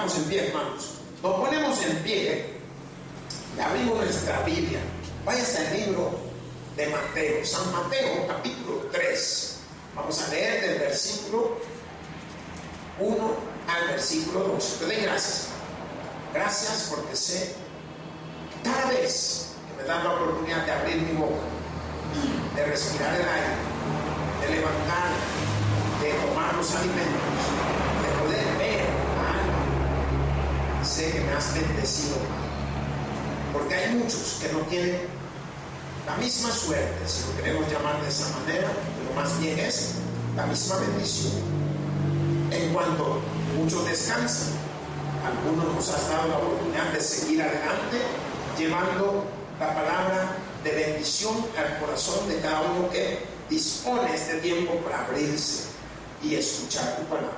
pongamos en pie, hermanos. Nos ponemos en pie y abrimos nuestra Biblia. Váyase al libro de Mateo, San Mateo, capítulo 3. Vamos a leer del versículo 1 al versículo 12. Te doy gracias, gracias porque sé que cada vez que me dan la oportunidad de abrir mi boca, de respirar el aire, de levantar, de tomar los alimentos, de poder ver algo, sé que me has bendecido, porque hay muchos que no tienen la misma suerte, si lo queremos llamar de esa manera, pero más bien es la misma bendición. En cuanto muchos descansan, algunos nos has dado la oportunidad de seguir adelante, llevando la palabra de bendición al corazón de cada uno que dispone este tiempo para abrirse y escuchar tu palabra.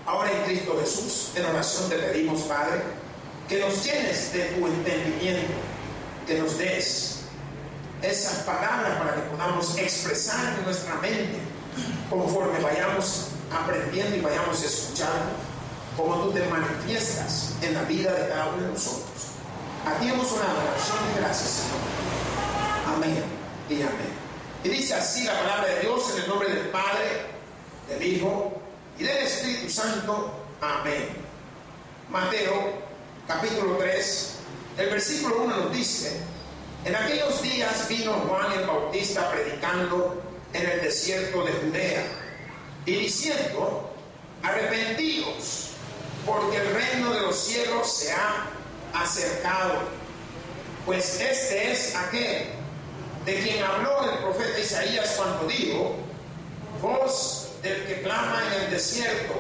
Ahora en Cristo Jesús, en oración te pedimos, Padre, que nos llenes de tu entendimiento, que nos des esas palabras para que podamos expresar en nuestra mente conforme vayamos aprendiendo y vayamos escuchando cómo tú te manifiestas en la vida de cada uno de nosotros. A ti hemos una oración de gracias, Señor. Amén y amén. Y dice así la palabra de Dios, en el nombre del Padre, del Hijo y del Espíritu Santo. Amén. Mateo capítulo 3, el versículo 1 nos dice: en aquellos días vino Juan el Bautista predicando en el desierto de Judea y diciendo: arrepentidos, porque el reino de los cielos se ha acercado. Pues este es aquel de quien habló el profeta Isaías cuando dijo: voz del que clama en el desierto,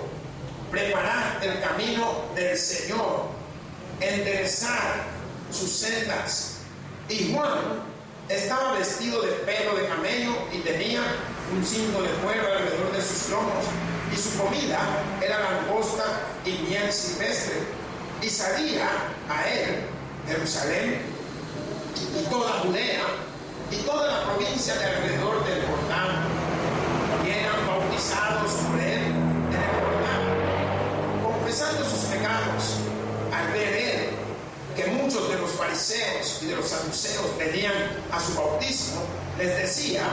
preparad el camino del Señor, enderezad sus sendas. Y Juan estaba vestido de pelo de camello y tenía un cinto de cuero alrededor de sus lomos, y su comida era langosta y miel silvestre. Y salía a él Jerusalén y toda Judea y toda la provincia de alrededor del Jordán, y eran bautizados por él en el Jordán, confesando sus pecados. Al ver él que muchos de los fariseos y de los saduceos venían a su bautismo, les decía: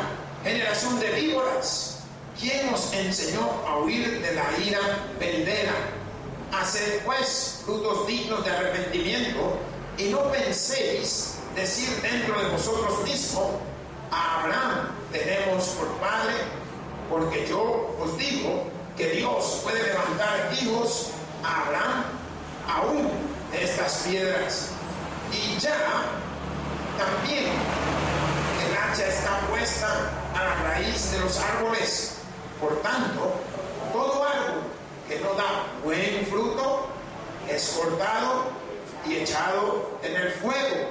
generación de víboras, ¿quién os enseñó a huir de la ira venidera? Haced pues frutos dignos de arrepentimiento, y no penséis decir dentro de vosotros mismos: a Abraham tenemos por padre, porque yo os digo que Dios puede levantar hijos a Abraham aún de estas piedras. Y ya también el hacha está puesta a la raíz de los árboles. Por tanto, todo árbol que no da buen fruto es cortado y echado en el fuego.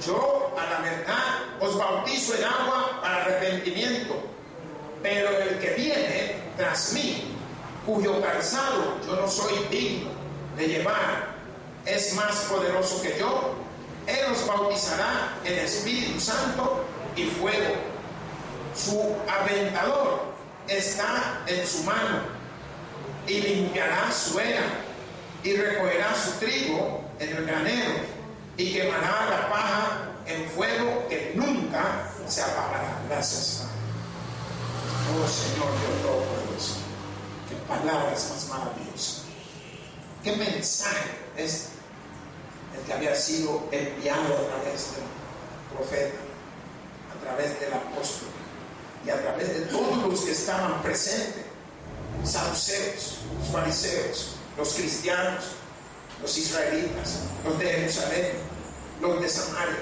Yo, a la verdad, os bautizo en agua para arrepentimiento, pero el que viene tras mí, cuyo calzado yo no soy digno de llevar, es más poderoso que yo. Él os bautizará en Espíritu Santo y fuego. Su aventador está en su mano, y limpiará su era, y recogerá su trigo en el granero, y quemará la paja en fuego que nunca se apagará. Gracias, Padre. Oh Señor Dios Todopoderoso, qué palabras más maravillosas, qué mensaje es el que había sido enviado a través del profeta, a través del apóstol y a través de todos los que estaban presentes: saduceos, los fariseos, los cristianos, los israelitas, los de Jerusalén, los de Samaria,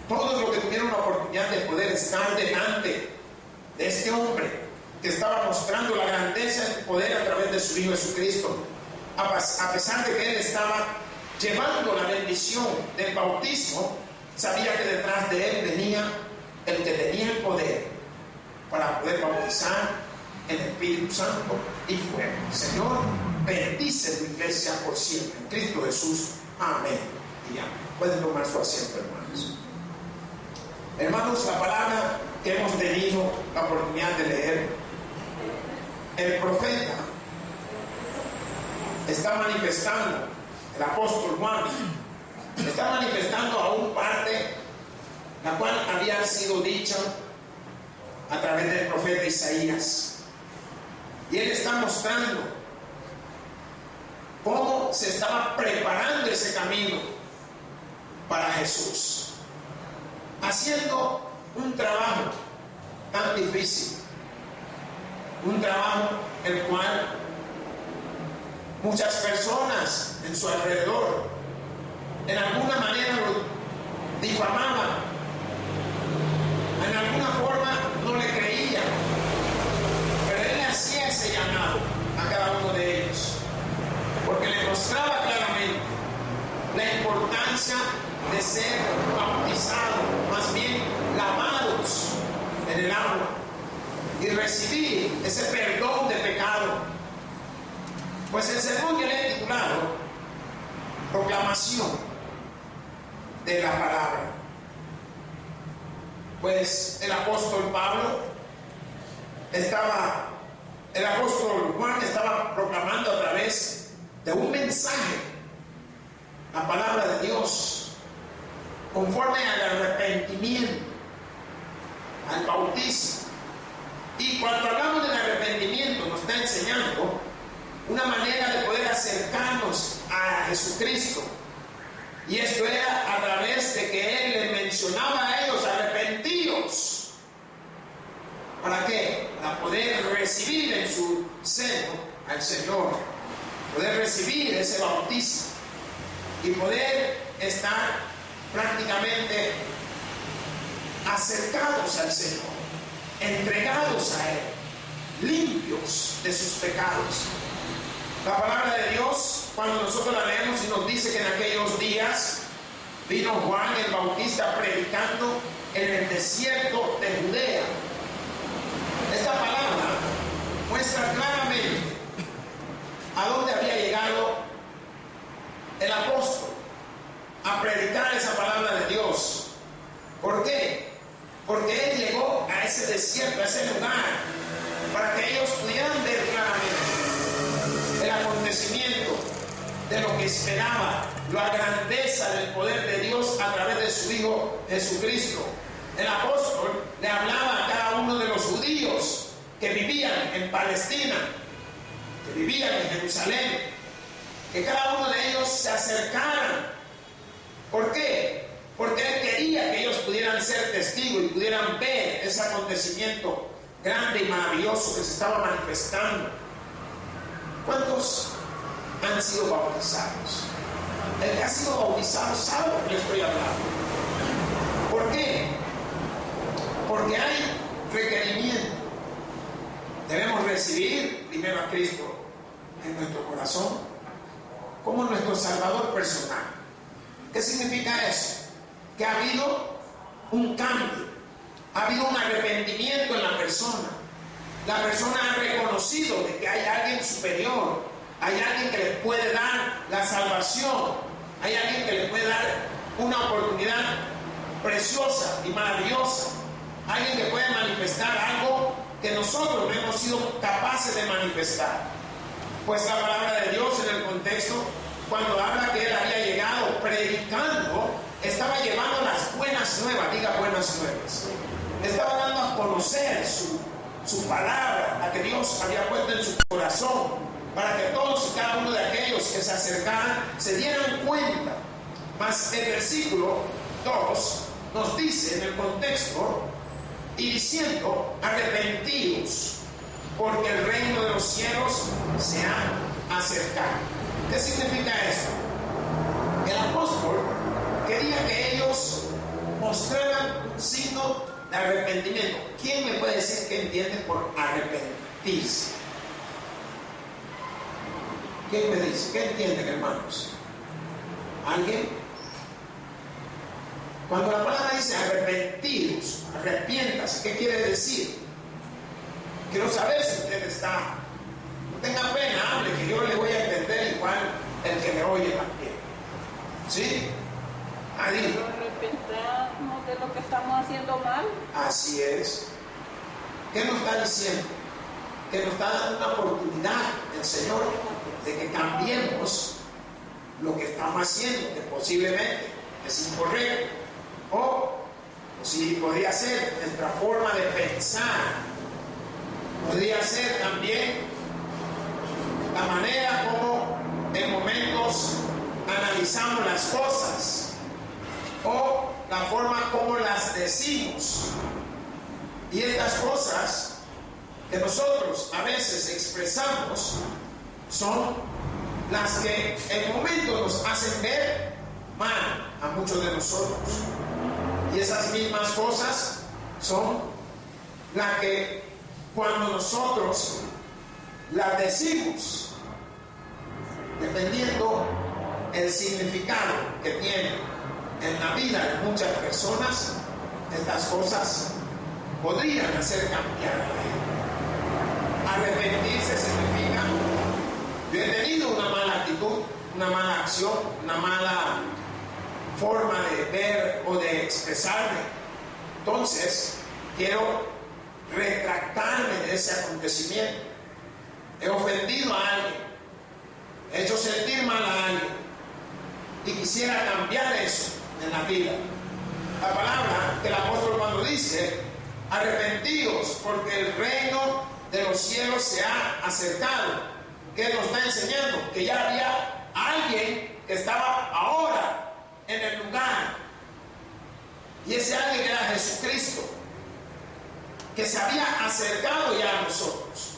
todos los que tuvieron la oportunidad de poder estar delante de este hombre que estaba mostrando la grandeza del poder a través de su Hijo Jesucristo, a pesar de que él estaba llevando la bendición del bautismo, sabía que detrás de él venía el que tenía el poder para poder bautizar en el Espíritu Santo y fuego. Señor, bendice tu iglesia por siempre. En Cristo Jesús. Amén y amén. Pueden tomar su asiento, hermanos. Hermanos, la palabra que hemos tenido la oportunidad de leer, el profeta está manifestando, el apóstol Juan, está manifestando aún parte, la cual había sido dicha a través del profeta Isaías. Y él está mostrando cómo se estaba preparando ese camino para Jesús, haciendo un trabajo tan difícil, un trabajo el cual muchas personas en su alrededor en alguna manera lo difamaban, en alguna forma no le creían, pero él hacía ese llamado a cada uno de ellos, porque le mostraba claramente la importancia de ser bautizados, más bien lavados en el agua y recibir ese perdón de pecado. Pues el sermón que le he titulado Proclamación de la Palabra. Pues el apóstol Juan estaba proclamando a través de un mensaje la palabra de Dios conforme al arrepentimiento, al bautismo. Y cuando hablamos del arrepentimiento nos está enseñando una manera de poder acercarnos a Jesucristo. Y esto era a través de que Él les mencionaba a ellos: arrepentíos. ¿Para qué? Para poder recibir en su seno al Señor, poder recibir ese bautismo y poder estar prácticamente acercados al Señor, entregados a Él, limpios de sus pecados. La palabra de Dios, cuando nosotros la leemos, y nos dice que en aquellos días vino Juan el Bautista predicando en el desierto de Judea. Esta palabra muestra claramente a dónde había llegado el apóstol a predicar esa palabra de Dios. ¿Por qué? Porque él llegó a ese desierto, a ese lugar, para que ellos pudieran ver claramente el acontecimiento de lo que esperaba, la grandeza del poder de Dios a través de su Hijo Jesucristo. El apóstol le hablaba a cada uno de los judíos que vivían en Palestina, que vivían en Jerusalén, que cada uno de ellos se acercaran. ¿Por qué? Porque él quería que ellos pudieran ser testigos y pudieran ver ese acontecimiento grande y maravilloso que se estaba manifestando. ¿Cuántos han sido bautizados? El que ha sido bautizado sabe de lo que le estoy hablando. ¿Por qué? Porque hay requerimiento. Debemos recibir primero a Cristo en nuestro corazón como nuestro Salvador personal. ¿Qué significa eso? Que ha habido un cambio, ha habido un arrepentimiento en la persona. La persona ha reconocido de que hay alguien superior, hay alguien que le puede dar la salvación, hay alguien que le puede dar una oportunidad preciosa y maravillosa, alguien que puede manifestar algo que nosotros no hemos sido capaces de manifestar. Pues la palabra de Dios en el contexto, cuando habla que él había llegado predicando, estaba llevando las buenas nuevas, diga buenas nuevas, estaba dando a conocer su palabra, la que Dios había puesto en su corazón, para que todos y cada uno de aquellos que se acercaran se dieran cuenta. Mas el versículo 2 nos dice en el contexto: y diciendo, arrepentidos, porque el reino de los cielos se ha acercado. ¿Qué significa esto? El apóstol quería que ellos mostraran un signo de arrepentimiento. ¿Quién me puede decir qué entiende por arrepentirse? ¿Quién me dice? ¿Qué entienden, hermanos? ¿Alguien? Cuando la palabra dice arrepentidos, arrepiéntase, ¿qué quiere decir? Quiero saber si usted está. No tenga pena, hable, que yo le voy a entender igual el que me oye también. ¿Sí? Ahí. Arrepentirnos de lo que estamos haciendo mal. Así es. ¿Qué nos está diciendo? Que nos está dando una oportunidad el Señor de que cambiemos lo que estamos haciendo, que posiblemente es incorrecto, o si podría ser nuestra forma de pensar, podría ser también la manera como en momentos analizamos las cosas, o la forma como las decimos. Y estas cosas que nosotros a veces expresamos son las que en momentos nos hacen ver mal a muchos de nosotros. Y esas mismas cosas son las que cuando nosotros las decimos, dependiendo el significado que tiene en la vida de muchas personas, estas cosas podrían hacer cambiar a la gente. Arrepentirse significa: yo he tenido una mala actitud, una mala acción, una mala forma de ver o de expresarme. Entonces, quiero retractarme de ese acontecimiento. He ofendido a alguien, he hecho sentir mal a alguien y quisiera cambiar eso en la vida. La palabra que el apóstol Pablo dice: arrepentíos porque el reino de los cielos se ha acercado. ¿Qué nos está enseñando? Que ya había alguien que estaba ahora en el lugar, y ese alguien era Jesucristo, que se había acercado ya a nosotros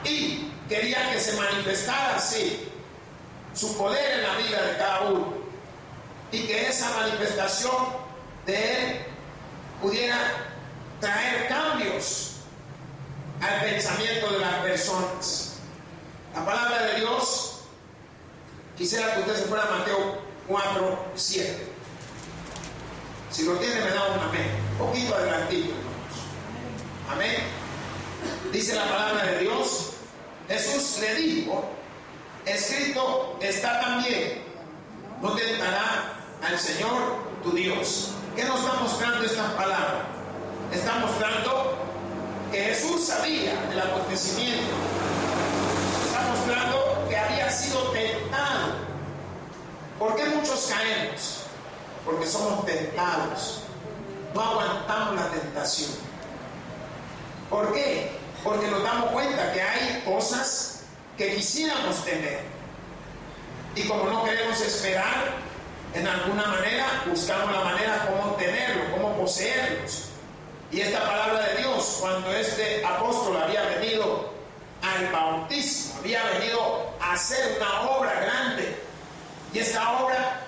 y quería que se manifestara así su poder en la vida de cada uno, y que esa manifestación de Él pudiera traer cambios al pensamiento de las personas. La palabra de Dios, quisiera que usted se fuera a Mateo 4:7. Si lo tiene, me da un amén. Un poquito adelantito, hermanos. Amén. Dice la palabra de Dios: Jesús le dijo, escrito está también, no tentará al Señor tu Dios. ¿Qué nos está mostrando esta palabra? Está mostrando que Jesús sabía del acontecimiento. Está mostrando que había sido tentado. ¿Por qué muchos caemos? Porque somos tentados. No aguantamos la tentación. ¿Por qué? Porque nos damos cuenta que hay cosas que quisiéramos tener, y como no queremos esperar, en alguna manera buscamos la manera como tenerlo, como poseerlos. Y esta palabra de Dios, cuando este apóstol había venido al bautismo, había venido a hacer una obra grande, y esta obra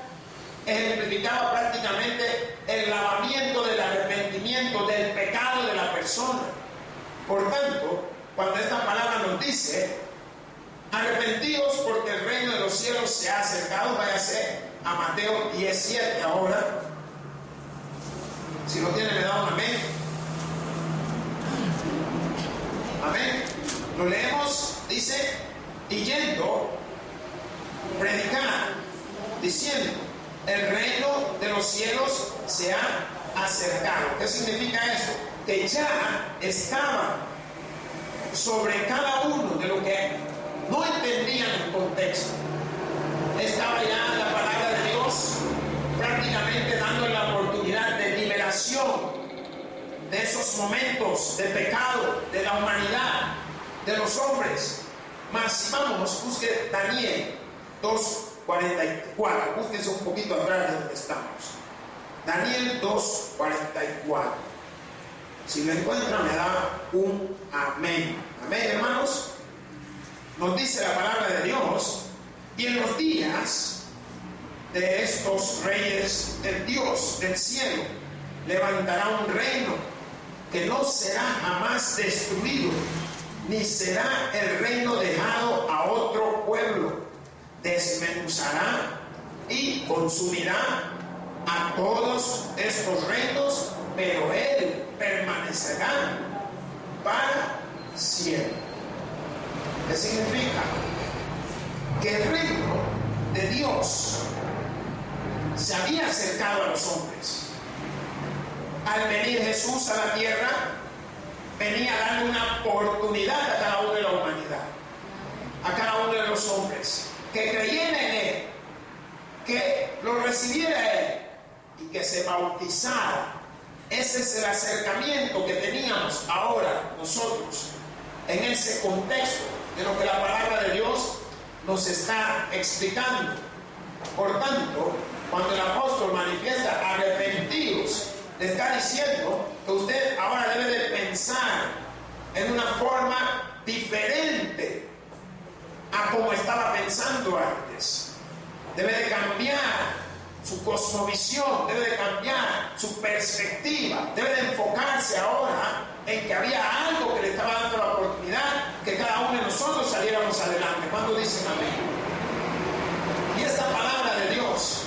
ejemplificaba prácticamente el lavamiento del arrepentimiento del pecado de la persona. Por tanto, cuando esta palabra nos dice: arrepentíos porque el reino de los cielos se ha acercado, váyase a Mateo 17 ahora. Si lo tiene, le da un amén. Amén. Lo leemos, dice: y yendo, predicar, diciendo: el reino de los cielos se ha acercado. ¿Qué significa eso? Que ya estaba sobre cada uno de lo que no entendían el contexto. Estaba ya la palabra de Dios prácticamente dando la oportunidad de liberación de esos momentos de pecado de la humanidad, de los hombres. Mas vamos, busque Daniel 2:44. Búsquense un poquito atrás de donde estamos. Daniel 2:44. Si lo encuentran, me da un amén. Amén, hermanos. Nos dice la palabra de Dios: y en los días de estos reyes, el Dios del cielo levantará un reino que no será jamás destruido, ni será el reino dejado a otro pueblo. Desmenuzará y consumirá a todos estos reinos, pero Él permanecerá para siempre. ¿Qué significa? Que el reino de Dios se había acercado a los hombres. Al venir Jesús a la tierra, venía a darle una oportunidad a cada uno de la humanidad, a cada uno de los los hombres, que creyera en Él, que lo recibiera Él y que se bautizara. Ese es el acercamiento que teníamos ahora nosotros en ese contexto de lo que la palabra de Dios nos está explicando. Por tanto, cuando el apóstol manifiesta arrepentidos, le está diciendo que usted ahora debe de pensar en una forma diferente a como estaba pensando antes. Debe de cambiar su cosmovisión, debe de cambiar su perspectiva, debe de enfocarse ahora en que había algo que le estaba dando la oportunidad que cada uno de nosotros saliéramos adelante. ¿Cuándo dicen amén? Y esta palabra de Dios,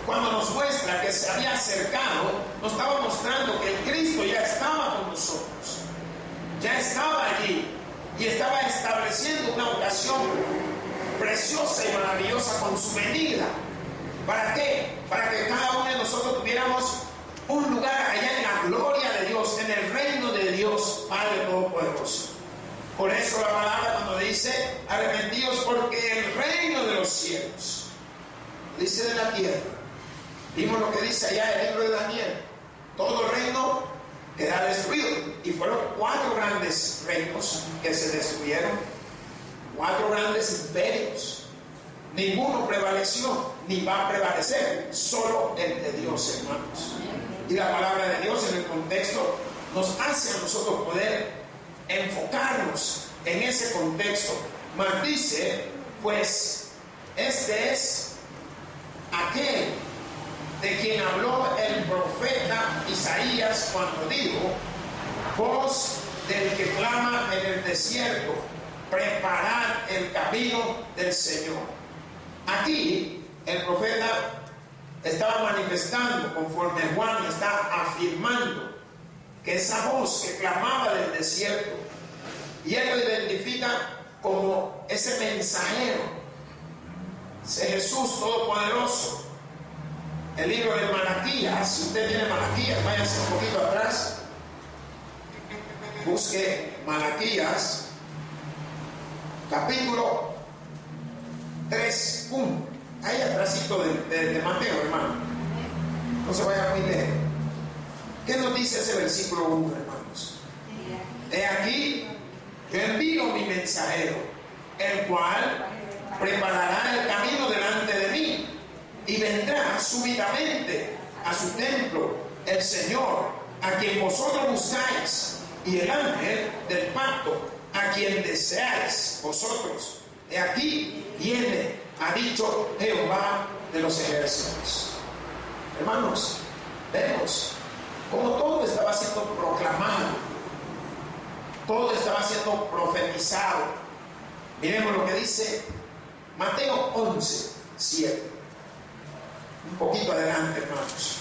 cuando nos muestra que se había acercado, nos estaba mostrando que el Cristo ya estaba con nosotros, ya estaba allí y estaba estableciendo una ocasión preciosa y maravillosa con su venida. ¿Para qué? Para que cada uno de nosotros tuviéramos un lugar allá en la gloria de Dios, en el reino de Dios, Padre Todopoderoso. Por eso la palabra cuando dice arrepentidos, porque el reino de los cielos, dice de la tierra. Vimos lo que dice allá el libro de Daniel. Todo reino queda destruido. Y fueron 4 grandes reinos que se destruyeron. 4 grandes imperios. Ninguno prevaleció, ni va a prevalecer, solo el de Dios, hermanos. Y la palabra de Dios en el contexto nos hace a nosotros poder enfocarnos en ese contexto. Mas dice, pues, este es aquel de quien habló el profeta Isaías cuando dijo: voz del que clama en el desierto, preparad el camino del Señor. Aquí el profeta estaba manifestando, conforme Juan está afirmando, que esa voz que clamaba del desierto, y él lo identifica como ese mensajero, ese Jesús Todopoderoso. El libro de Malaquías, si usted tiene Malaquías, váyase un poquito atrás, busque Malaquías, capítulo 3:1, ahí atrásito de Mateo, hermano, no se vaya muy lejos. ¿Qué nos dice ese versículo 1, hermanos? He aquí, yo envío mi mensajero, el cual preparará el camino delante de mí, y vendrá súbitamente a su templo el Señor, a quien vosotros buscáis, y el ángel del pacto, a quien deseáis vosotros. He aquí viene, ha dicho Jehová de los ejércitos. Hermanos, vemos como todo estaba siendo proclamado, todo estaba siendo profetizado. Miremos lo que dice Mateo 11:7. Un poquito adelante, hermanos.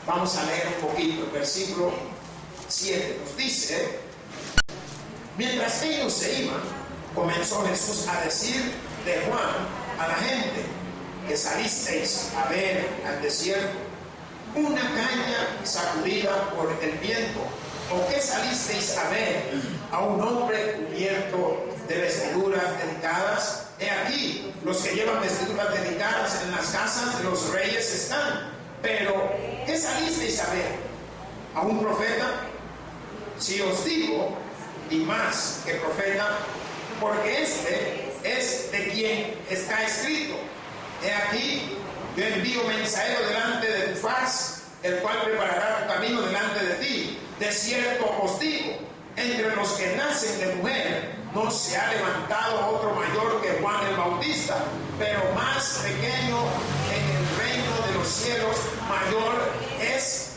Vamos a leer un poquito el versículo 7. Nos dice: mientras ellos se iban, comenzó Jesús a decir de Juan a la gente: que salisteis a ver al desierto una caña sacudida por el viento, o que salisteis a ver a un hombre cubierto de vestiduras delicadas. He aquí, los que llevan vestiduras delicadas en las casas de los reyes están. Pero ¿qué salisteis a ver? ¿A un profeta? Si os digo, y más que profeta, porque este es de quien está escrito: he aquí, yo envío mensajero delante de tu faz, el cual preparará tu camino delante de ti. De cierto os digo, entre los que nacen de mujer no se ha levantado otro mayor que Juan el Bautista, pero más pequeño en el reino de los cielos mayor es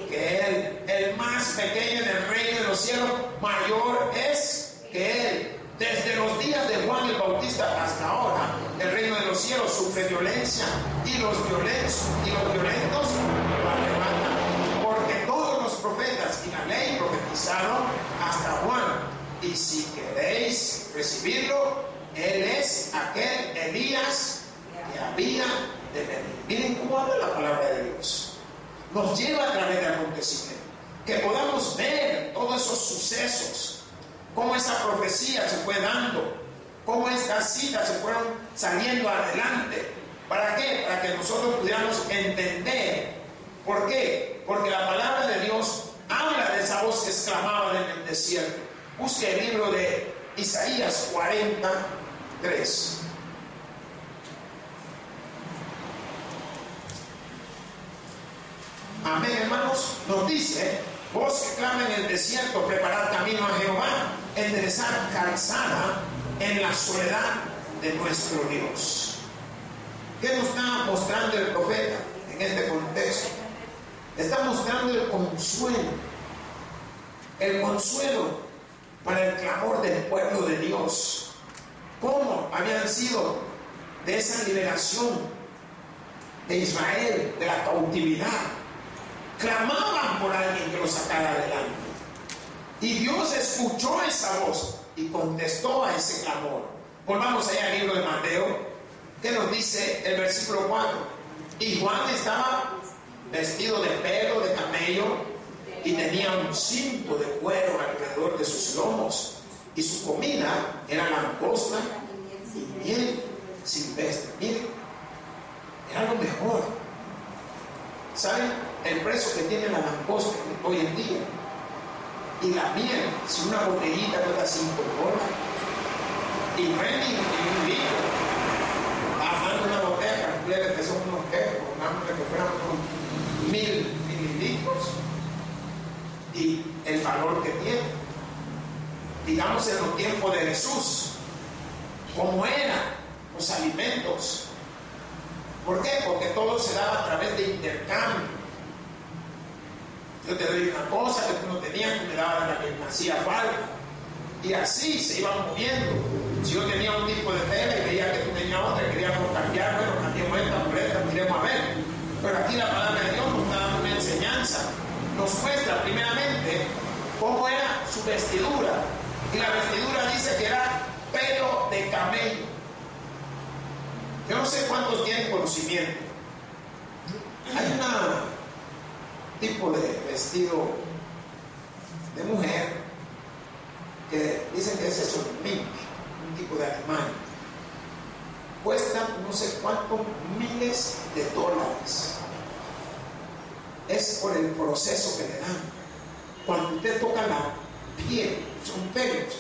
que él. El más pequeño en el reino de los cielos mayor es que él. Desde los días de Juan el Bautista hasta ahora, el reino de los cielos sufre violencia, y los violentos lo arrebatan. Porque todos los profetas y la ley profetizaron hasta Juan. Y si queréis recibirlo, él es aquel Elías que había de venir. Miren cómo habla la palabra de Dios. Nos lleva a través de acontecimientos, que podamos ver todos esos sucesos, cómo esa profecía se fue dando, cómo estas citas se fueron saliendo adelante. ¿Para qué? Para que nosotros pudiéramos entender. ¿Por qué? Porque la palabra de Dios habla de esa voz que exclamaba en el desierto. Busque el libro de Isaías 43. Amén, hermanos. Nos dice: voz que clama en el desierto, preparad camino a Jehová, enderezar calzada en la soledad de nuestro Dios. ¿Qué nos está mostrando el profeta en este contexto? Está mostrando el consuelo para el clamor del pueblo de Dios. ¿Cómo habían sido de esa liberación de Israel, de la cautividad? Clamaban por alguien que los sacara adelante. Y Dios escuchó esa voz y contestó a ese clamor. Volvamos allá al libro de Mateo. ¿Qué nos dice el versículo 4? Y Juan estaba vestido de pelo de camello y tenía un cinto de cuero alrededor de sus lomos, y su comida era langosta y miel silvestre. Miren, era lo mejor. ¿Saben el precio que tiene la langosta hoy en día? Y la miel, si una botellita cuesta $5, y no es ni un litro. Bajando una botella, que son unos quejos, que fueran unos 1000 mililitros, y el valor que tiene. Digamos en los tiempos de Jesús, cómo eran los alimentos. ¿Por qué? Porque todo se daba a través de intercambio. Yo te doy una cosa que tú no tenías, tú me dabas la que me hacía falta. Y así se iban moviendo. Si yo tenía un tipo de tela y veía que tú tenías otra y queríamos cambiar, bueno, cambiamos esta por esta, miremos a ver. Pero aquí la palabra de Dios nos está dando una enseñanza. Nos muestra primeramente cómo era su vestidura. Y la vestidura dice que era pelo de camello. Yo no sé cuántos tienen conocimiento. Hay un tipo de vestido de mujer que dicen que es eso, mink, un tipo de animal. Cuesta no sé cuántos miles de dólares. Es por el proceso que le dan. Cuando usted toca la piel, son pelos,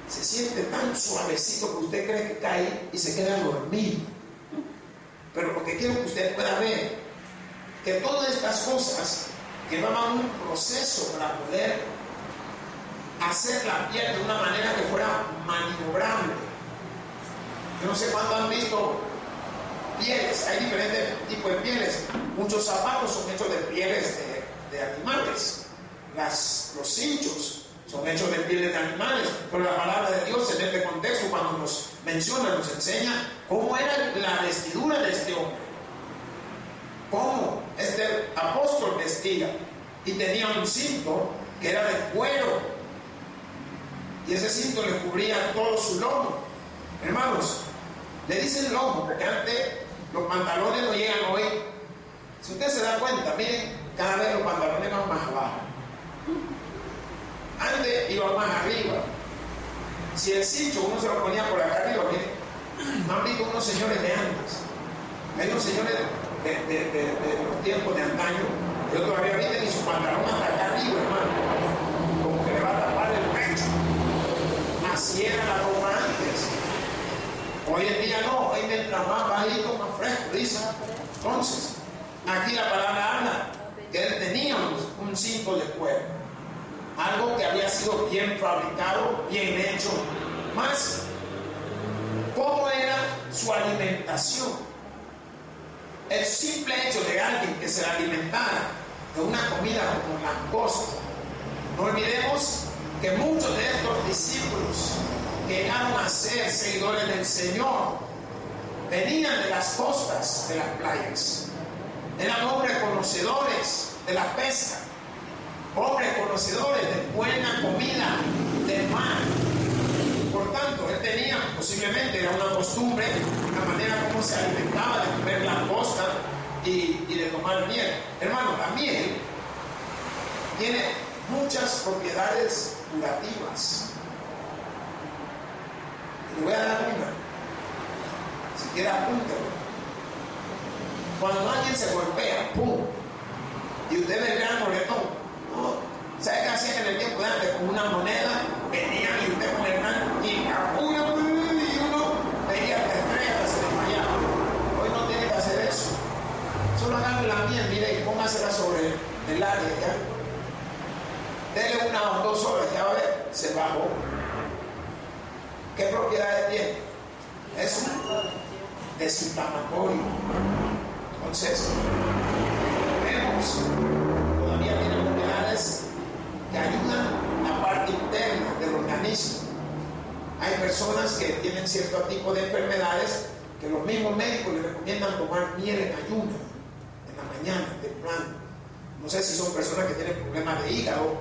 se siente tan suavecito que usted cree que cae y se queda dormido. Pero lo que quiero que usted pueda ver, que todas estas cosas llevaban un proceso para poder hacer la piel de una manera que fuera maniobrable. Yo no sé cuándo han visto pieles, hay diferentes tipos de pieles. Muchos zapatos son hechos de pieles de animales. Los cinchos son hechos de pieles de animales. Pero la palabra de Dios en este contexto, cuando nos menciona, nos enseña cómo era la vestidura de este hombre. Cómo este apóstol vestía. Y tenía un cinto que era de cuero. Y ese cinto le cubría todo su lomo. Hermanos, le dicen lomo porque antes los pantalones no llegan hoy. Si usted se da cuenta, miren, cada vez los pantalones van más abajo. Antes iban más arriba. Si el cincho uno se lo ponía por acá arriba, miren, han visto unos señores de antes. Hay unos señores de los tiempos de antaño. Yo todavía vi ni su pantalón hasta acá arriba, hermano. Como que le va a tapar el pecho. Así era la ropa antes. Hoy en día no, hoy mientras más bajito, más fresco, dice. Entonces, aquí la palabra habla que él tenía un cinto de cuero. Algo que había sido bien fabricado, bien hecho. Más, ¿cómo era su alimentación? El simple hecho de alguien que se alimentara de una comida como langosta. No olvidemos que muchos de estos discípulos que llegaron a ser seguidores del Señor venían de las costas de las playas. Eran hombres conocedores de la pesca, hombres conocedores de buena comida del mar. Por tanto, él tenía, posiblemente era una costumbre, una manera como se alimentaba de comer langosta y de tomar miel. Hermano, la miel tiene muchas propiedades curativas. Le voy a dar una. Si quiere apúntelo. Cuando alguien se golpea, ¡pum! Y usted ve el gran moretón, ¿no? ¿Sabe qué hacían en el tiempo de antes? Con una moneda, venían y usted con el gran y capura, y uno veía que estrellas, se desmayaba. Hoy no tiene que hacer eso. Solo agarre la miel, mire, y póngasela sobre el área, ¿ya? Dele 1 o 2 horas, ya va a ver, se bajó. ¿Qué propiedades tiene? Es un desinflamatorio. Entonces, vemos, todavía tiene propiedades que ayudan la parte interna del organismo. Hay personas que tienen cierto tipo de enfermedades que los mismos médicos les recomiendan tomar miel en ayuno, en la mañana, temprano. No sé si son personas que tienen problemas de hígado,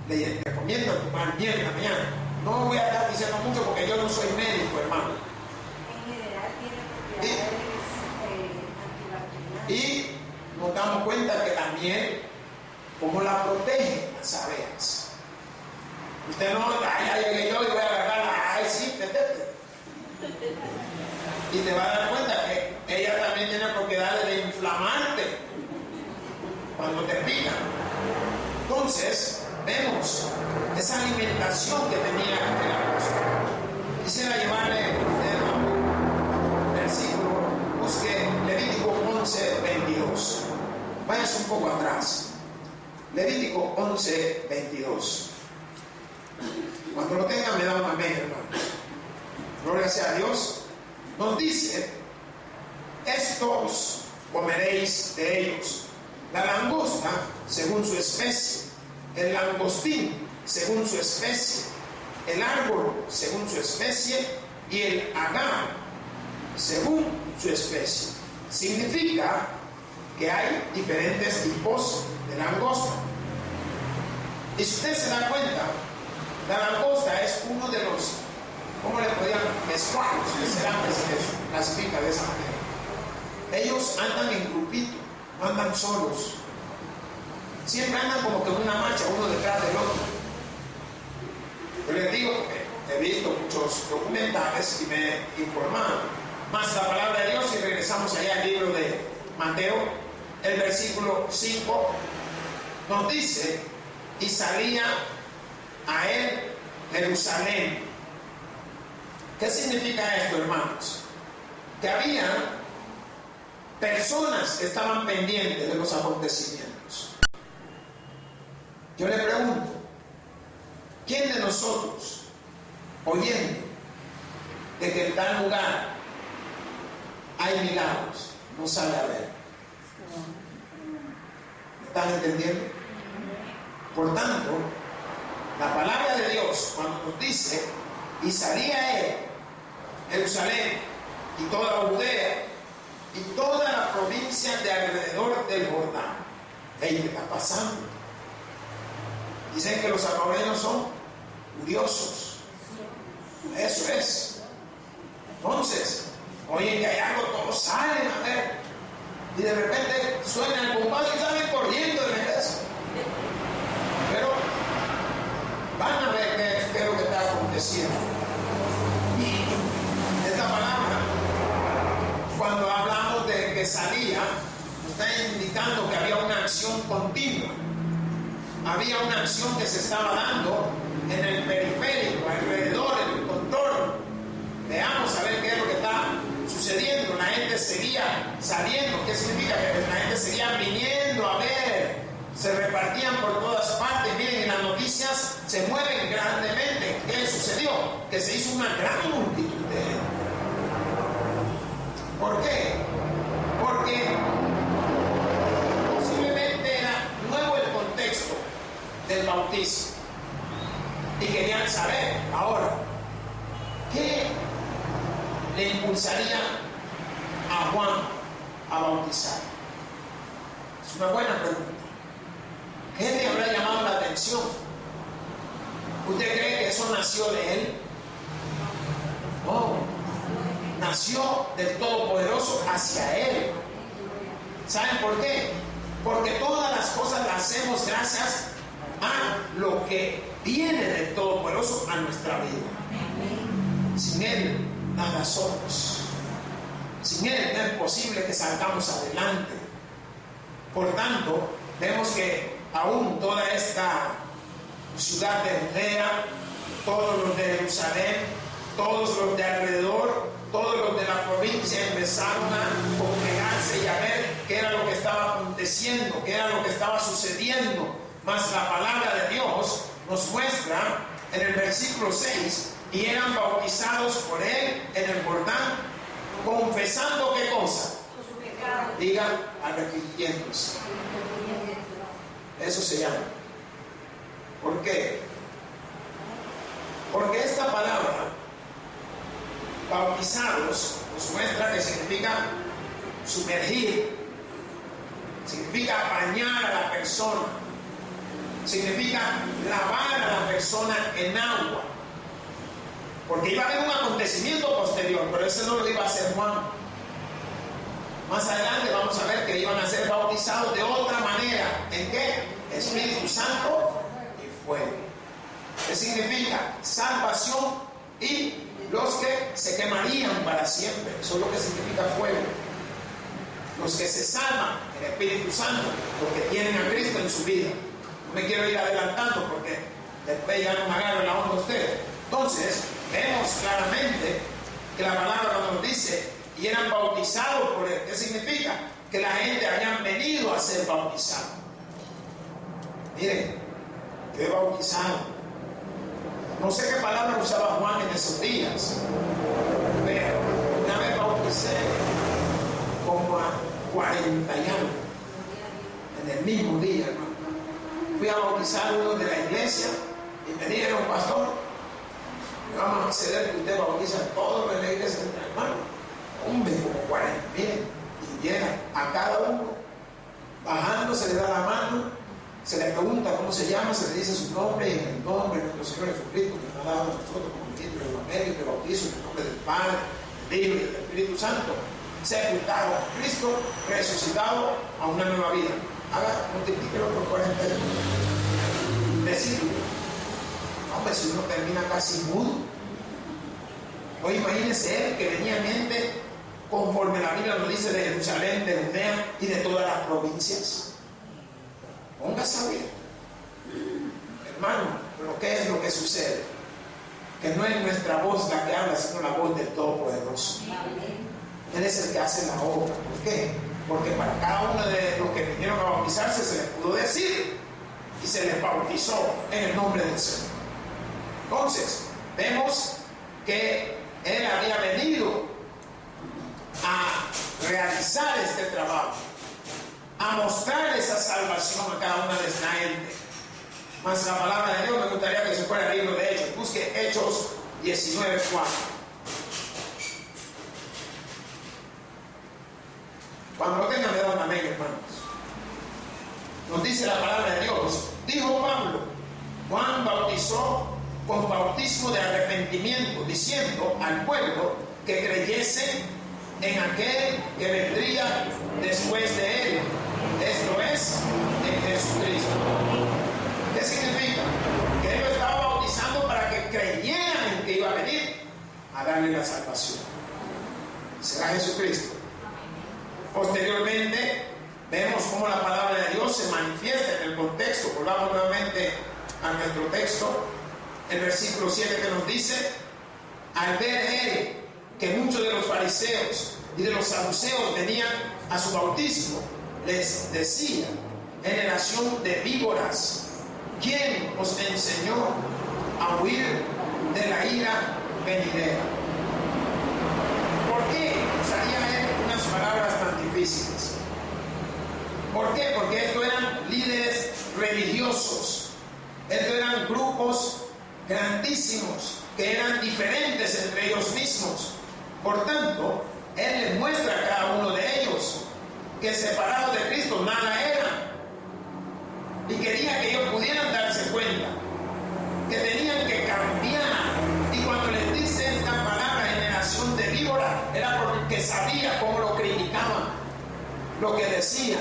le recomiendan tomar miel en la mañana. No voy a estar diciendo mucho porque yo no soy médico, hermano. En general tiene propiedades antibacteriales. Y nos damos cuenta que la miel, como la protege las abejas. Usted no, ya llegué yo y voy a agarrarla, ay sí, y te vas a dar cuenta que ella también tiene propiedades de inflamarte cuando te pica. Entonces, vemos esa alimentación que tenía el apóstol. Quisiera llevarle un versículo, busque Levítico 11:22. Váyase un poco atrás. Levítico 11:22. Cuando lo tenga me da un amén, hermano. Gloria sea a Dios. Nos dice: estos comeréis de ellos. La langosta según su especie, el langostín según su especie, el árbol según su especie y el agar según su especie. Significa que hay diferentes tipos de langosta. Y si usted se da cuenta, la langosta es uno de los, ¿cómo le podían? Escualos, que serán que se clasifica de esa manera. Ellos andan en grupito, no andan solos. Siempre andan como que en una marcha, uno detrás del otro. Yo les digo que he visto muchos documentales y me he informado. Más la palabra de Dios, y regresamos allá al libro de Mateo, el versículo 5, nos dice: y salía a él Jerusalén. ¿Qué significa esto, hermanos? Que había personas que estaban pendientes de los acontecimientos. Yo le pregunto, ¿quién de nosotros, oyendo de que en tal lugar hay milagros, no sale a ver? ¿Me están entendiendo? Por tanto, la palabra de Dios, cuando nos dice: y salía él, Jerusalén, y toda Judea, y toda la provincia de alrededor del Jordán. ¿Qué está pasando? Dicen que los salvadoreños son curiosos. Eso es. Entonces, oyen que hay algo, todos salen a ver. Y de repente suena el compás y salen corriendo de regreso. Pero van a ver qué es lo que está aconteciendo. Y esta palabra, cuando hablamos de que salía, está indicando que había una acción continua. Había una acción que se estaba dando en el periférico, alrededor, en el contorno. Veamos a ver qué es lo que está sucediendo. La gente seguía saliendo. ¿Qué significa? Que la gente seguía viniendo a ver. Se repartían por todas partes. Miren, en las noticias se mueven grandemente. ¿Qué sucedió? Que se hizo una gran multitud de gente. ¿Por qué? Porque posiblemente era nuevo el contexto del bautismo y querían saber ahora qué le impulsaría a Juan a bautizar. Es una buena pregunta. ¿Qué le habrá llamado la atención? ¿Usted cree que eso nació de él? No, nació del Todopoderoso hacia él. ¿Saben por qué? Porque todas las cosas las hacemos gracias a lo que viene del Todopoderoso a nuestra vida. Sin Él nada somos. Sin Él no es posible que salgamos adelante. Por tanto, vemos que aún toda esta ciudad de Judea, todos los de Jerusalén, todos los de alrededor, todos los de la provincia empezaron a congregarse y a ver qué era lo que estaba aconteciendo, qué era lo que estaba sucediendo. Mas la palabra de Dios nos muestra en el versículo 6, y eran bautizados por él en el Jordán, confesando ¿qué cosa? Digan, arrepintiéndose. Eso se llama. ¿Por qué? Porque esta palabra, bautizados, nos muestra que significa sumergir, significa bañar a la persona, significa lavar a la persona en agua. Porque iba a haber un acontecimiento posterior, pero ese no lo iba a hacer Juan. Más adelante vamos a ver que iban a ser bautizados de otra manera. ¿En qué? Espíritu Santo y fuego. ¿Qué significa? Salvación y los que se quemarían para siempre. Eso es lo que significa fuego. Los que se salvan, el Espíritu Santo, los que tienen a Cristo en su vida. No me quiero ir adelantando porque después ya no me agarro la onda a ustedes. Entonces, vemos claramente que la palabra nos dice, y eran bautizados por él. ¿Qué significa? Que la gente habían venido a ser bautizados. Miren, yo he bautizado. No sé qué palabra usaba Juan en esos días, pero una vez bauticé como a 40 años, en el mismo día, hermano. Fui a bautizar a uno de la iglesia y me dijeron, pastor, vamos a acceder que usted bautiza a todos los de la iglesia, hermano. Hombre, como 40 mil, y llega a cada uno, bajando, se le da la mano, se le pregunta cómo se llama, se le dice su nombre, y en el nombre de nuestro Señor Jesucristo, que nos ha dado a nosotros como título del Evangelio, que bautizo en el nombre del Padre, del Hijo y del Espíritu Santo, sepultado a Cristo, resucitado a una nueva vida. Haga, multiplíquelo por 40 decirlo. Hombre, si uno termina casi mudo. O imagínese él que venía en mente, conforme la Biblia nos dice, de Jerusalén, de Judea y de todas las provincias. Póngase a ver, hermano, pero ¿qué es lo que sucede? Que no es nuestra voz la que habla, sino la voz del Todopoderoso. Él es el que hace la obra. ¿Por qué? Porque para cada uno de los que vinieron a bautizarse se les pudo decir y se les bautizó en el nombre del Señor. Entonces, vemos que él había venido a realizar este trabajo, a mostrar esa salvación a cada una de esta gente. Mas la palabra de Dios, me gustaría que se fuera al libro de Hechos. Busque Hechos 19:4. Cuando lo tengan, me dan un amén, hermanos. Nos dice la palabra de Dios. Dijo Pablo, Juan bautizó con bautismo de arrepentimiento, diciendo al pueblo que creyese en aquel que vendría después de él, esto es, en Jesucristo. ¿Qué significa? Que él lo estaba bautizando para que creyeran en que iba a venir a darle la salvación. Será Jesucristo. Posteriormente vemos cómo la palabra de Dios se manifiesta en el contexto. Volvamos nuevamente a nuestro texto, el versículo 7, que nos dice: al ver él que muchos de los fariseos y de los saduceos venían a su bautismo, les decía: generación de víboras, ¿quién os enseñó a huir de la ira venidera? ¿Por qué usaría él unas palabras tan difíciles? ¿Por qué? Porque estos eran líderes religiosos, estos eran grupos grandísimos que eran diferentes entre ellos mismos. Por tanto, él les muestra a cada uno de ellos que separados de Cristo nada eran, y quería que ellos pudieran darse cuenta que tenían que cambiar. Y cuando les dice esta palabra, generación de víbora, era porque sabía cómo lo criticaban, lo que decían.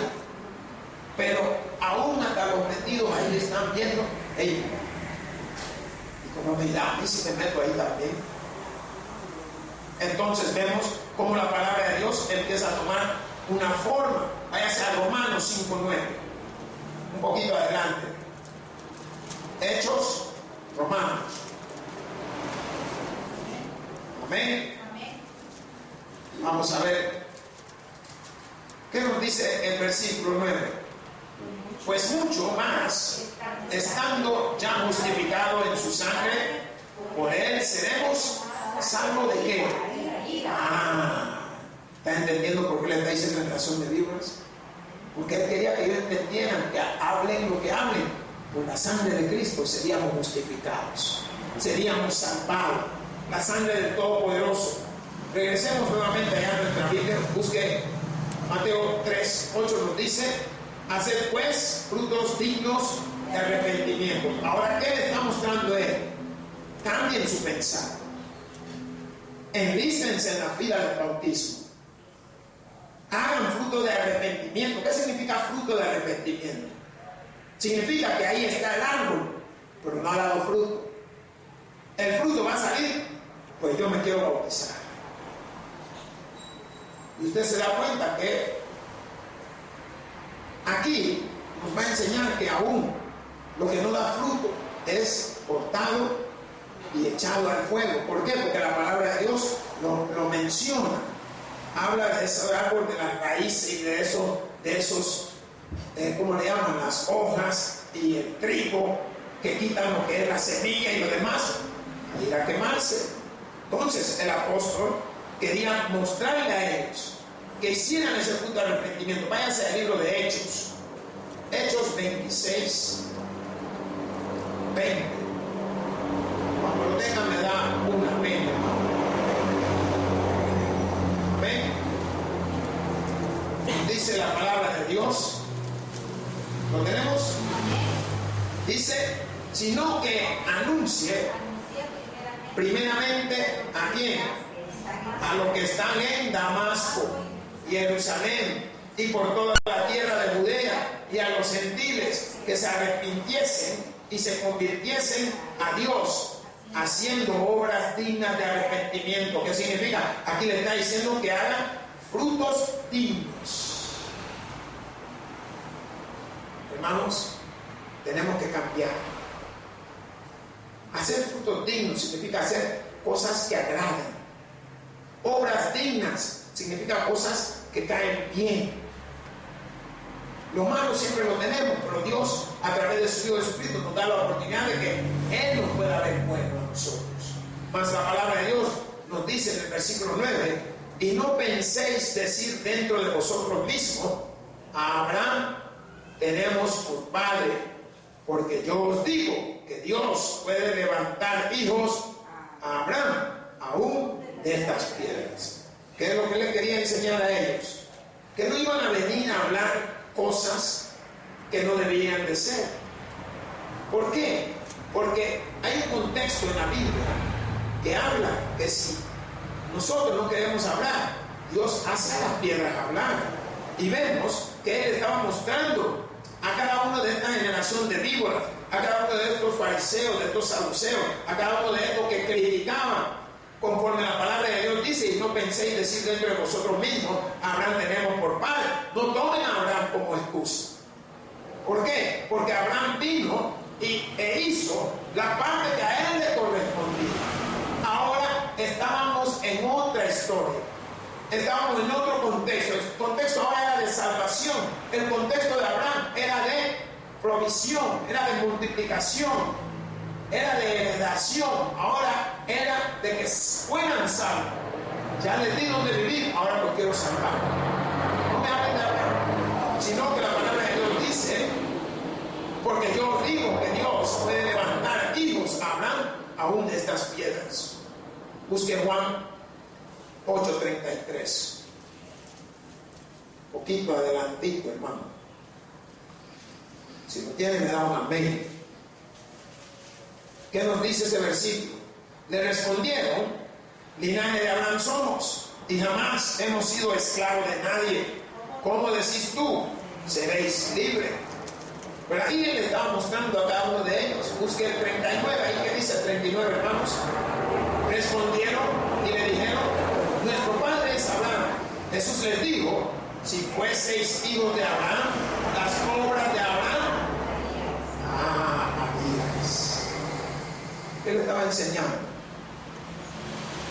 Pero aún hasta los metidos ahí están viendo, hey, y como me da, a mí si me meto ahí también. Entonces vemos cómo la palabra de Dios empieza a tomar una forma. Váyase a Romanos 5:9, un poquito adelante. Hechos, Romanos. Amén. Vamos a ver qué nos dice el versículo 9. Pues mucho más, estando ya justificado en su sangre, por él seremos salvos de qué. ¿Está entendiendo por qué le está diciendo en razón de Libras? Porque él quería que ellos entendieran que hablen lo que hablen. Por la sangre de Cristo seríamos justificados, seríamos salvados. La sangre del Todopoderoso. Regresemos nuevamente allá a nuestra Biblia. Busque Mateo 3:8, nos dice: haced pues frutos dignos de arrepentimiento. Ahora, ¿qué le está mostrando él? Cambien su pensar. Enlístense en la fila del bautismo. Hagan fruto de arrepentimiento. ¿Qué significa fruto de arrepentimiento? Significa que ahí está el árbol, pero no ha dado fruto. El fruto va a salir, pues yo me quiero bautizar. Y usted se da cuenta que aquí nos va a enseñar que aún lo que no da fruto es cortado y echado al fuego. ¿Por qué? Porque la palabra de Dios lo menciona. Habla de ese árbol, de las raíces y de esos ¿cómo le llaman? Las hojas y el trigo que quitan lo que es la semilla y lo demás, a ir a quemarse. Entonces el apóstol quería mostrarle a ellos que hicieran ese fruto de arrepentimiento. Váyanse al libro de Hechos, Hechos 26, 20. Cuando lo tengan me da una pena. ¿Ven? Dice la palabra de Dios. ¿Lo tenemos? Dice, sino que anuncie primeramente a quién, a los que están en Damasco, Jerusalén y por toda la tierra de Judea, y a los gentiles que se arrepintiesen y se convirtiesen a Dios, haciendo obras dignas de arrepentimiento. ¿Qué significa? Aquí le está diciendo que hagan frutos dignos. Hermanos, tenemos que cambiar. Hacer frutos dignos significa hacer cosas que agradan. Obras dignas significa cosas que caen bien. Lo malo siempre lo tenemos, pero Dios, a través de su Hijo Jesucristo, nos da la oportunidad de que Él nos pueda ver bueno a nosotros. Mas la palabra de Dios nos dice en el versículo 9: y no penséis decir dentro de vosotros mismos: a Abraham tenemos por padre, porque yo os digo que Dios puede levantar hijos a Abraham aún de estas piedras. ¿Qué es lo que le quería enseñar a ellos? Que no iban a venir a hablar cosas que no debían de ser. ¿Por qué? Porque hay un contexto en la Biblia que habla que si nosotros no queremos hablar, Dios hace a las piedras hablar. Y vemos que Él estaba mostrando a cada uno de esta generación de víboras, a cada uno de estos fariseos, de estos saduceos, a cada uno de estos que criticaban conforme la palabra de Dios dice: y no penséis decir dentro de vosotros mismos: Abraham tenemos por padre. No tomen a Abraham como excusa. ¿Por qué? Porque Abraham vino e hizo la parte que a él le correspondía. Ahora estábamos en otra historia. Estábamos en otro contexto. El contexto ahora era de salvación. El contexto de Abraham era de provisión, era de multiplicación, era de heredación. Ahora era de que fueran salvos. Ya les di donde vivir, ahora los quiero salvar. No me hablen de Abraham, sino que la palabra de Dios dice: porque yo os digo que Dios puede levantar hijos a Abraham aún de estas piedras. Busque Juan 8:33. Poquito adelantito, hermano. Si lo tiene, me da un amén. ¿Qué nos dice ese versículo? Le respondieron: linaje de Abraham somos, y jamás hemos sido esclavos de nadie. ¿Cómo decís tú? Seréis libres. Pero ahí él estaba mostrando a cada uno de ellos. Busque el 39, ahí que dice el 39, hermanos. Respondieron y le dijeron: Nuestro padre es Abraham. Jesús les dijo, si fueseis hijos de Abraham, las obras de Abraham haríais. ¿Qué le estaba enseñando?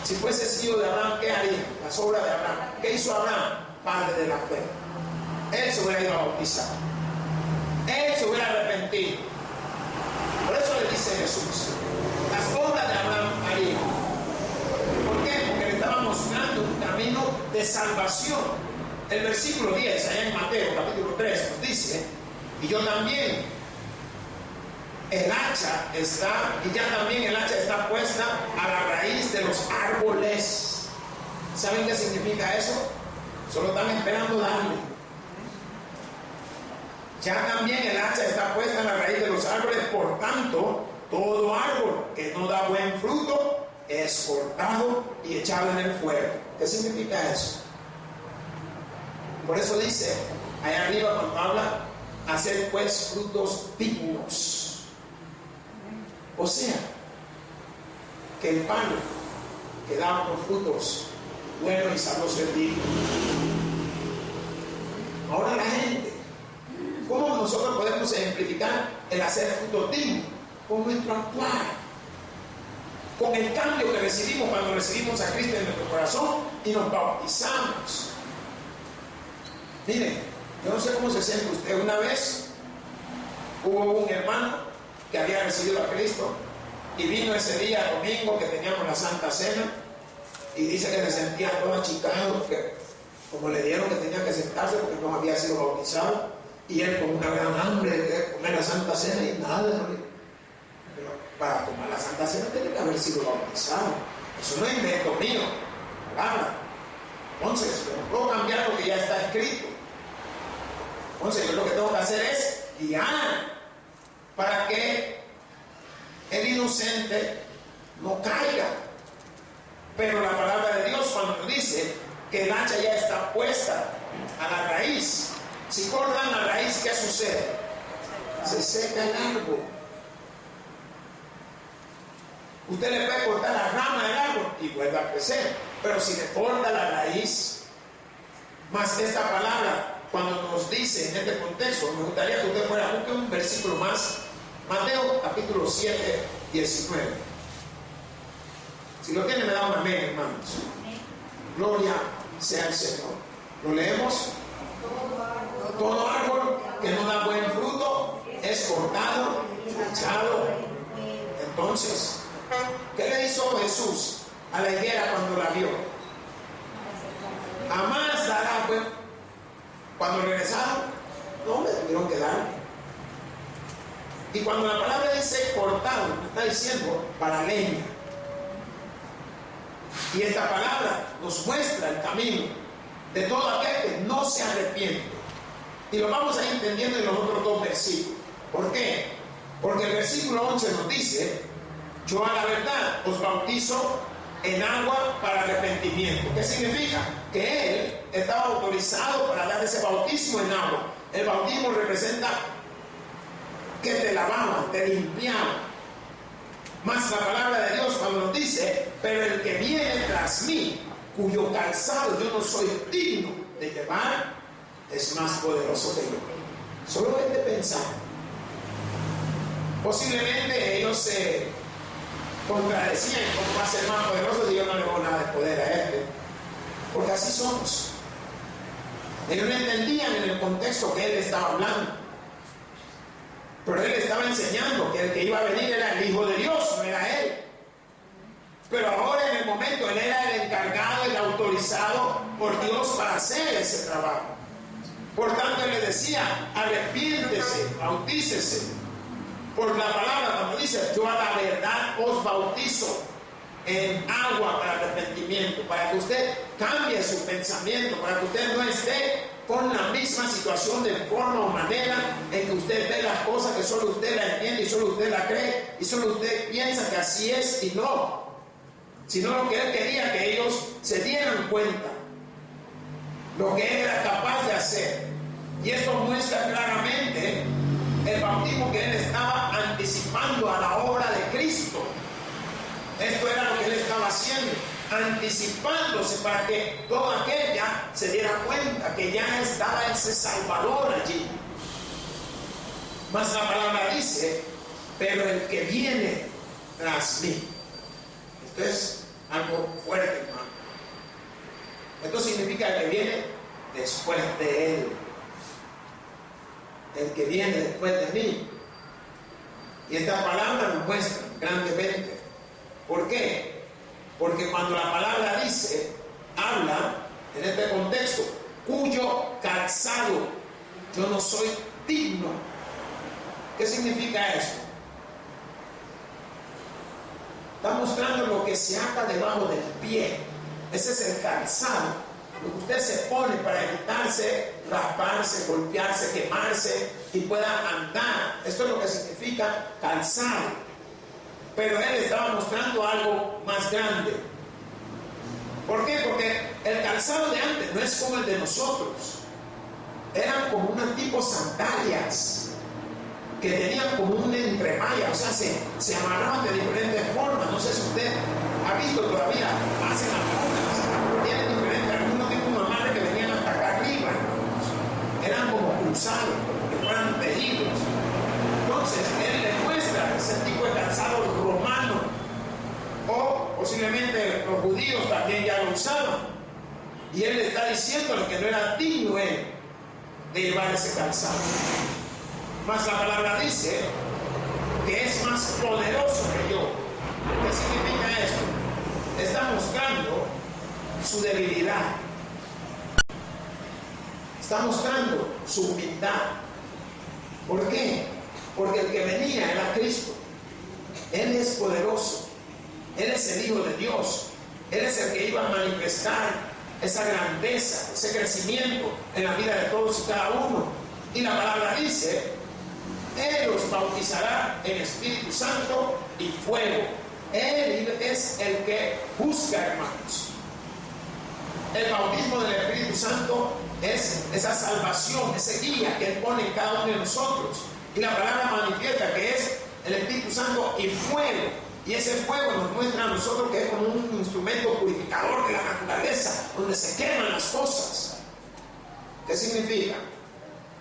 Si fueses hijo de Abraham, ¿qué haría? Las obras de Abraham. ¿Qué hizo Abraham? Padre de la fe. Él se hubiera ido a bautizar. Él se hubiera arrepentido. Por eso le dice Jesús, las obras de Abraham haría. ¿Por qué? Porque le estaba mostrando un camino de salvación. El versículo 10, allá en Mateo capítulo 3, nos dice, y yo también, el hacha está, y ya también el hacha está puesta a la raíz de los árboles. ¿Saben qué significa eso? Solo están esperando darle. Ya también el hacha está puesta en la raíz de los árboles, por tanto, todo árbol que no da buen fruto es cortado y echado en el fuego. ¿Qué significa eso? Por eso dice, allá arriba cuando habla, hacer pues frutos dignos. O sea, que el palo que da por frutos buenos y sabrosos es digno. Ahora la gente, ¿cómo nosotros podemos ejemplificar el hacer frutos dignos? Con nuestro actuar, con el cambio que recibimos cuando recibimos a Cristo en nuestro corazón y nos bautizamos. Miren, yo no sé cómo se siente usted. Una vez hubo un hermano que había recibido a Cristo y vino ese día domingo que teníamos la Santa Cena y dice que se sentía todo achicado, que como le dieron que tenía que sentarse porque no había sido bautizado, y él con una gran hambre de comer la Santa Cena y nada, pero para tomar la Santa Cena tiene que haber sido bautizado. Eso no es invento mío, palabra. Entonces, yo no puedo cambiar lo que ya está escrito. Entonces, yo lo que tengo que hacer es guiar para que el inocente no caiga. Pero la palabra de Dios cuando dice que el hacha ya está puesta a la raíz, si cortan la raíz, ¿qué sucede? Se seca el árbol. Usted le puede cortar la rama del árbol y vuelve a crecer, pero si le corta la raíz, más esta palabra, cuando nos dice en este contexto, me gustaría que usted fuera, busque un versículo más, Mateo capítulo 7, 19. Si lo tiene, me da un amén, hermanos. Gloria sea el Señor. ¿Lo leemos? Todo árbol que no da buen fruto es cortado, echado. Entonces, ¿qué le hizo Jesús a la higuera cuando la vio? Jamás dará buen. Cuando regresaron, no me tuvieron que dar. Y cuando la palabra dice cortado, está diciendo para leña. Y esta palabra nos muestra el camino de todo aquel que no se arrepiente. Y lo vamos a ir entendiendo en los otros dos versículos. ¿Por qué? Porque el versículo 11 nos dice, yo a la verdad os bautizo en agua para arrepentimiento. ¿Qué significa? Que él estaba autorizado para dar ese bautismo en agua. El bautismo representa que te lavaba, te limpiaba. Más la palabra de Dios cuando nos dice, pero el que viene tras mí, cuyo calzado yo no soy digno de llevar, es más poderoso que yo. Solo es de pensar. Posiblemente ellos se contradecían, ¿cómo va a ser más poderoso si yo no le doy nada de poder a este? Porque así somos. Ellos no entendían en el contexto que él estaba hablando. Pero él estaba enseñando que el que iba a venir era el Hijo de Dios, no era él. Pero ahora en el momento él era el encargado, el autorizado por Dios para hacer ese trabajo. Por tanto él le decía, arrepiéntese, bautícese. Por la palabra, cuando dice, yo a la verdad os bautizo en agua para arrepentimiento, para que usted cambie su pensamiento, para que usted no esté con la misma situación de forma o manera en que usted ve las cosas que solo usted la entiende y solo usted la cree y solo usted piensa que así es y no, sino lo que él quería que ellos se dieran cuenta lo que él era capaz de hacer. Y esto muestra claramente el bautismo que él estaba anticipando a la obra de Cristo. Esto era lo que él estaba haciendo, anticipándose para que todo aquel ya se diera cuenta que ya estaba ese Salvador allí. Mas la palabra dice, pero el que viene tras mí. Esto es algo fuerte, hermano. Esto significa el que viene después de él. El que viene después de mí. Y esta palabra nos muestra grandemente. ¿Por qué? Porque cuando la palabra dice, habla en este contexto, cuyo calzado yo no soy digno. ¿Qué significa eso? Está mostrando lo que se ata debajo del pie. Ese es el calzado. Lo que usted se pone para evitarse, rasparse, golpearse, quemarse y pueda andar. Esto es lo que significa calzado. Pero él estaba mostrando algo más grande. ¿Por qué? Porque el calzado de antes no es como el de nosotros. Eran como unos tipo sandalias que tenían como un entremalla, o sea, se amarraban de diferentes formas. No sé si usted ha visto todavía, hacen algunas, tienen diferentes, algunos tipos de amarre que venían hasta acá arriba, eran como cruzados, como que fueran tejidos. Entonces, él le muestra ese tipo de calzado romano, o posiblemente los judíos también ya lo usaban, y él le está diciéndole que no era digno él de llevar ese calzado. Mas la palabra dice que es más poderoso que yo. ¿Qué significa esto? Está mostrando su debilidad. Está mostrando su humildad. ¿Por qué? Porque el que venía era Cristo. Él es poderoso. Él es el Hijo de Dios. Él es el que iba a manifestar esa grandeza, ese crecimiento en la vida de todos y cada uno. Y la palabra dice, Él los bautizará en Espíritu Santo y fuego. Él es el que busca, hermanos. El bautismo del Espíritu Santo es esa salvación, ese guía que Él pone en cada uno de nosotros. Y la palabra manifiesta que es el Espíritu Santo y fuego. Y ese fuego nos muestra a nosotros que es como un instrumento purificador de la naturaleza, donde se queman las cosas. ¿Qué significa?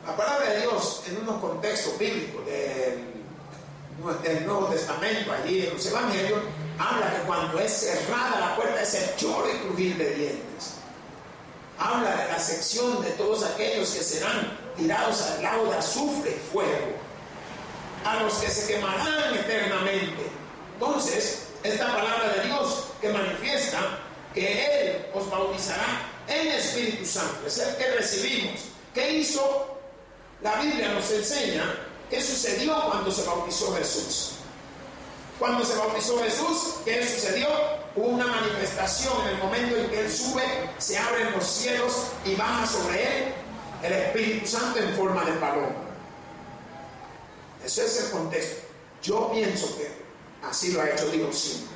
La palabra de Dios en unos contextos bíblicos del Nuevo Testamento, allí en los Evangelios, habla que cuando es cerrada la puerta es el lloro y crujir de dientes. Habla de la sección de todos aquellos que serán tirados al lago de azufre y fuego, a los que se quemarán eternamente. Entonces, esta palabra de Dios que manifiesta que Él os bautizará en Espíritu Santo, es el que recibimos. ¿Qué hizo? La Biblia nos enseña qué sucedió cuando se bautizó Jesús. Cuando se bautizó Jesús, ¿qué sucedió? Hubo una manifestación en el momento en que Él sube, se abren los cielos y baja sobre Él el Espíritu Santo en forma de paloma. Eso es el contexto. Yo pienso que así lo ha hecho Dios siempre.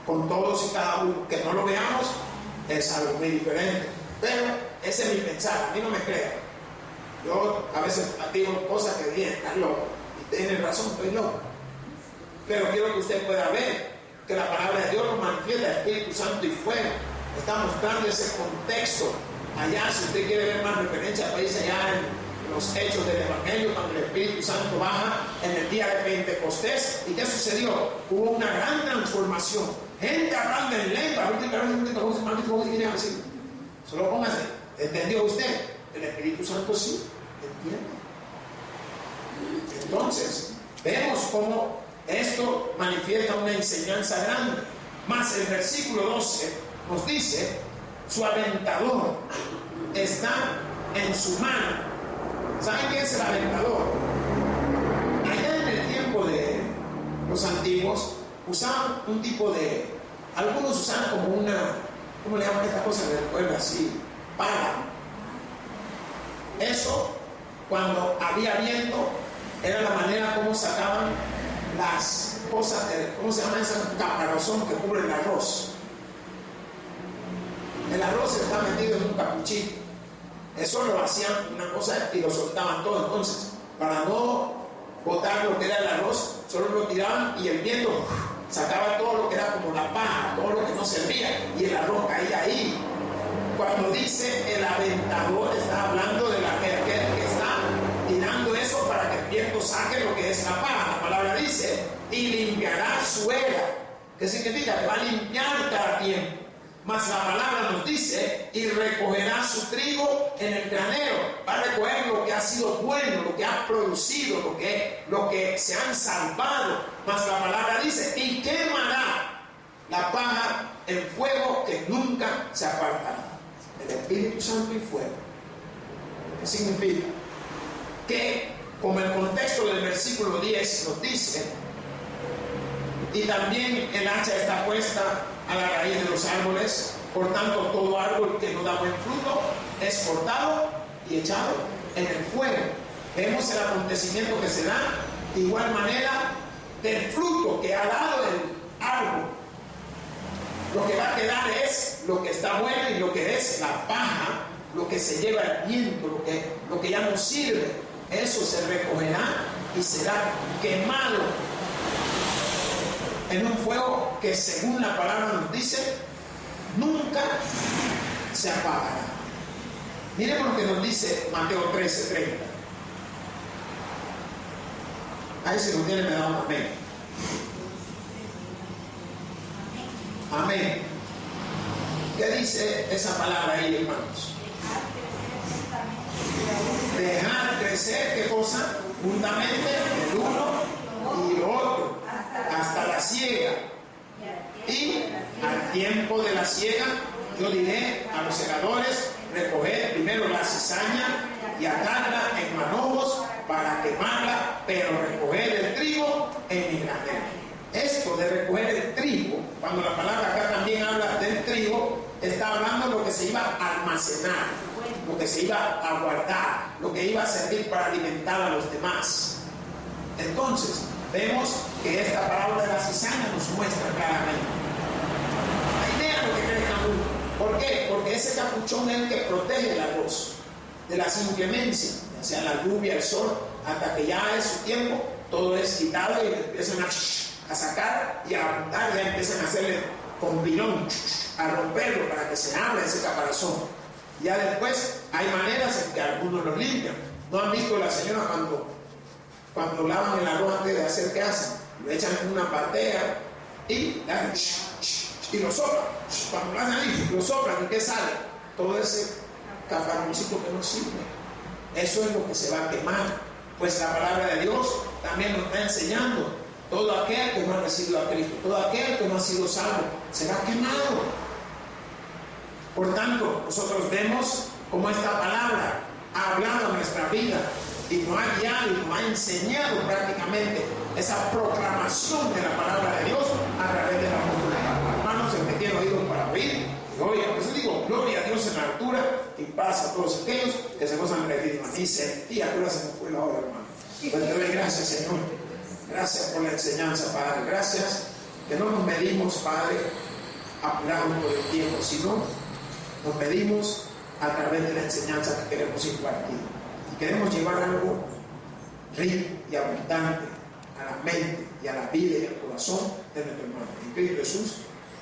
Con todos y cada uno. Que no lo veamos es algo muy diferente. Pero ese es mi pensar. A mí no me crea. Yo a veces digo cosas que dicen, estás loco. Y tienen razón, estoy loco. Pero quiero que usted pueda ver que la palabra de Dios nos manifiesta Espíritu Santo y fuego. Está mostrando ese contexto. Allá, si usted quiere ver más referencias, pues allá en los hechos del Evangelio, cuando el Espíritu Santo baja en el día de Pentecostés. ¿Y qué sucedió? Hubo una gran transformación. Gente hablando en lengua. Solo póngase. ¿Entendió usted? El Espíritu Santo sí entiende. Entonces, vemos cómo esto manifiesta una enseñanza grande. Más el versículo 12 nos dice, su aventador está en su mano. ¿Saben qué es el aventador? Allá en el tiempo de los antiguos usaban un tipo de, algunos usaban como una, ¿cómo le llaman esta cosa en el pueblo así? Pala. Eso, cuando había viento, era la manera como sacaban las cosas, ¿cómo se llama ese caparazón que cubre el arroz? El arroz está metido en un capuchito. Eso lo hacían una cosa y lo soltaban todo. Entonces, para no botar lo que era el arroz, solo lo tiraban y el viento sacaba todo lo que era como la paja, todo lo que no servía, y el arroz caía ahí. Cuando dice el aventador, está hablando de aquel que está tirando eso para que el viento saque lo que es la paja. La palabra dice, y limpiará su era. ¿Qué significa? Que va a limpiar cada tiempo. Mas la palabra nos dice, y recogerá su trigo en el granero. Va a recoger lo que ha sido bueno, lo que ha producido, lo que se han salvado. Mas la palabra dice, y quemará la paja en fuego que nunca se apartará. El Espíritu Santo y fuego. ¿Qué significa? Que, como el contexto del versículo 10 nos dice, y también el hacha está puesta a la raíz de los árboles, por tanto todo árbol que no da buen fruto es cortado y echado en el fuego. Vemos el acontecimiento que se da de igual manera del fruto que ha dado el árbol. Lo que va a quedar es lo que está bueno y lo que es la paja, lo que se lleva el viento, lo que ya no sirve. Eso se recogerá y será quemado en un fuego que, según la palabra nos dice, nunca se apagará. Miremos lo que nos dice Mateo 13:30. Ahí si lo tiene me da un amén. Amén. ¿Qué dice esa palabra ahí, hermanos? Dejar crecer, ¿qué cosa? Juntamente el uno y el otro, hasta la siega. Y al tiempo de la siega, yo diré a los segadores, recoger primero la cizaña y atarla en manojos para quemarla, pero recoger el trigo en mi granero. Esto de recoger el trigo, cuando la palabra acá también habla del trigo, está hablando de lo que se iba a almacenar, lo que se iba a guardar, lo que iba a servir para alimentar a los demás. Entonces, vemos que esta parábola de la cizaña nos muestra claramente. La idea es lo que cree uno. ¿Por qué? Porque ese capuchón es el que protege el arroz de las inclemencias, ya sea la lluvia, el sol, hasta que ya es su tiempo, todo es quitado y empiezan a sacar y a apuntar, ya empiezan a hacerle con pilón, a romperlo para que se abra ese caparazón. Ya después hay maneras en que algunos lo limpian. ¿No han visto la señora cuando lavan el arroz antes de hacer qué hacen? Lo echan en una batea y lo soplan. Cuando lo hacen ahí, lo soplan y ¿qué sale? Todo ese cafaroncito que no sirve. Eso es lo que se va a quemar. Pues la palabra de Dios también nos está enseñando. Todo aquel que no ha recibido a Cristo, todo aquel que no ha sido salvo, será quemado. Por tanto, nosotros vemos cómo esta palabra ha hablado en nuestra vida y nos ha guiado y nos ha enseñado prácticamente esa proclamación de la palabra de Dios a través de la multitud. Hermanos, el que tiene oídos para oír, y oiga. Por eso digo, gloria a Dios en la altura y paz a todos aquellos que se gozan de Cristo. Así sentía que ahora se me fue la hora, hermano. Pues te doy gracias, Señor. Gracias por la enseñanza, Padre. Gracias que no nos medimos, Padre, apurados por el tiempo, sino nos medimos a través de la enseñanza que queremos impartir. Y queremos llevar algo rico y abundante a la mente y a la vida y al corazón de nuestro hermano. En Cristo Jesús,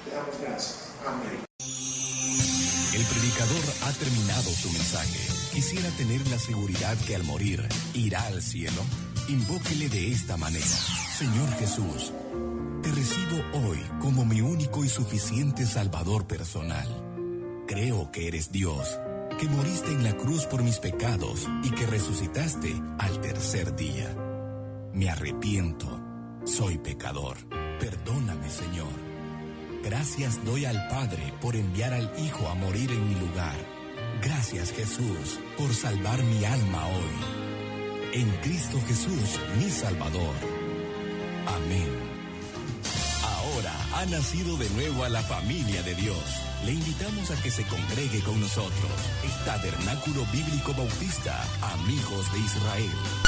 te damos gracias. Amén. El predicador ha terminado su mensaje. Quisiera tener la seguridad que al morir irá al cielo. Invóquele de esta manera: Señor Jesús, te recibo hoy como mi único y suficiente Salvador personal. Creo que eres Dios, que moriste en la cruz por mis pecados y que resucitaste al tercer día. Me arrepiento, soy pecador. Perdóname, Señor. Gracias doy al Padre por enviar al Hijo a morir en mi lugar. Gracias, Jesús, por salvar mi alma hoy. En Cristo Jesús, mi Salvador. Amén. Ahora ha nacido de nuevo a la familia de Dios. Le invitamos a que se congregue con nosotros. Tabernáculo Bíblico Bautista, Amigos de Israel.